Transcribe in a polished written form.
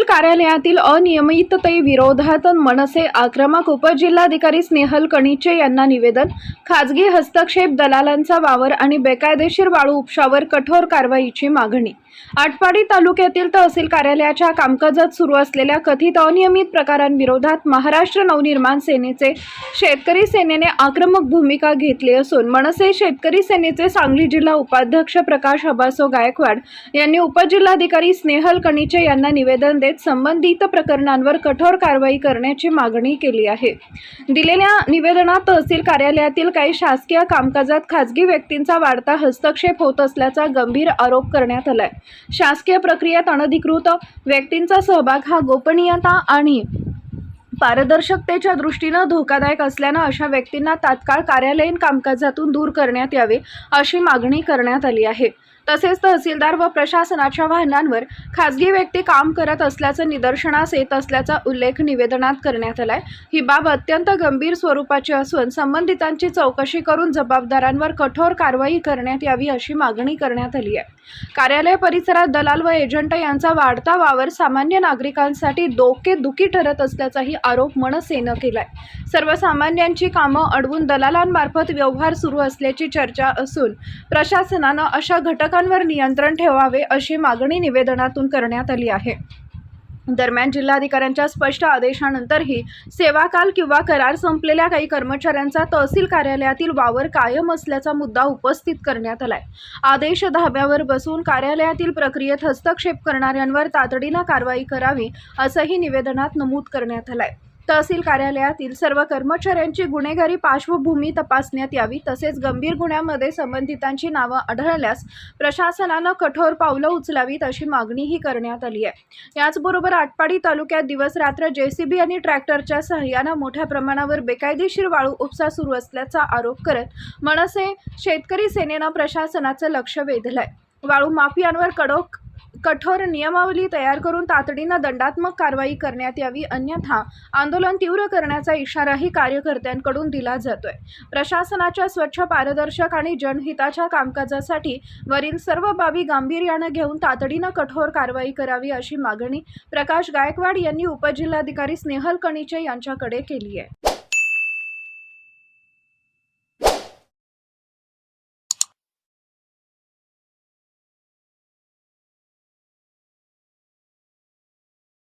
कार्यालयातील अनियमिततेविरोधात मनसे आक्रमक उपजिल्हाधिकारी स्नेहल कणिचे यांना निवेदन। खाजगी हस्तक्षेप, दलालांचा वावर आणि बेकायदेशीर वाळू उपशावर कठोर कारवाईची मागणी। आटपाडी तालुक्यातील तहसील कार्यालयाच्या कामकाजात सुरू असलेल्या कथित अनियमित प्रकारांविरोधात महाराष्ट्र नवनिर्माण सेनेचे शेतकरी सेनेने आक्रमक भूमिका घेतली असून मनसे शेतकरी सेनेचे सांगली जिल्हा उपाध्यक्ष प्रकाश अबासो गायकवाड यांनी उपजिल्हाधिकारी स्नेहल कणिचे यांना निवेदन देत संबंधित प्रकरणांवर कठोर कारवाई करण्याची मागणी केली आहे। दिलेल्या निवेदनात तहसील कार्यालयातील काही शासकीय कामकाजात खाजगी व्यक्तींचा वाढता हस्तक्षेप होत असल्याचा गंभीर आरोप करण्यात आलाय। शासकीय प्रक्रियेत अनधिकृत व्यक्तींचा सहभाग हा गोपनीयता आणि पारदर्शकतेच्या दृष्टीने धोकादायक असल्याने अशा व्यक्तींना तात्काळ कार्यालयीन कामकाजातून दूर करण्यात यावे अशी मागणी करण्यात आली आहे। तसेच तहसीलदार व प्रशासनाच्या वाहनांवर खाजगी व्यक्ती काम करत असल्याचे निदर्शनास येत असल्याचा उल्लेख निवेदनात करण्यात आलाय। ही बाब अत्यंत गंभीर स्वरूपाची असून संबंधितांची चौकशी करून जबाबदारांवर कठोर कारवाई करण्यात यावी अशी मागणी करण्यात आली आहे। कार्यालय परिसरात दलाल व एजंट यांचा वाढता वावर सामान्य नागरिकांसाठी डोकेदुखी ठरत असल्याचाही आरोप मनसेने केलाय। सर्वसामान्यांची कामं अडवून दलालांमार्फत व्यवहार सुरू असल्याची चर्चा असून प्रशासनाने अशा घटकांवर नियंत्रण ठेवावे अशी मागणी निवेदनातून करण्यात आली आहे। दरम्यान जिल्हाधिकाऱ्यांच्या स्पष्ट आदेशानंतरही सेवाकाल किंवा करार संपलेल्या काही कर्मचाऱ्यांचा तहसील कार्यालयातील वावर कायम असल्याचा मुद्दा उपस्थित करण्यात आलाय। आदेश धाब्यावर बसून कार्यालयातील प्रक्रियेत हस्तक्षेप करणाऱ्यांवर तातडीने कारवाई करावी असंही निवेदनात नमूद करण्यात आलंय। तहसील कार्यालयातील सर्व कर्मचाऱ्यांची गुन्हेगारी पार्श्वभूमी तपासण्यात यावी, तसेच गंभीर गुन्ह्यामध्ये संबंधितांची नावे आढळल्यास प्रशासनाने कठोर पावलं उचलावीत अशी मागणीही करण्यात आली आहे। याचबरोबर आटपाडी तालुक्यात दिवस रात्र जेसीबी आणि ट्रॅक्टरच्या सहाय्याने मोठ्या प्रमाणावर बेकायदेशीर वाळू उपसा सुरू असल्याचा आरोप करत मनसे शेतकरी सेनेने प्रशासनाचे लक्ष वेधलंय। वाळू माफियांवर कठोर नियमावली तयार करून तातडीने दंडात्मक कारवाई करण्यात यावी, अन्यथा आंदोलन तीव्र करण्याचा इशाराही कार्यकर्त्यांकडून दिला जातोय। प्रशासनाच्या स्वच्छ, पारदर्शक आणि जनहिताच्या कामकाजासाठी वरील सर्व बाबी गांभीर्याने घेऊन तातडीने कठोर कारवाई करावी अशी मागणी प्रकाश गायकवाड यांनी उपजिल्हाधिकारी स्नेहल कणिचे यांच्याकडे केली आहे।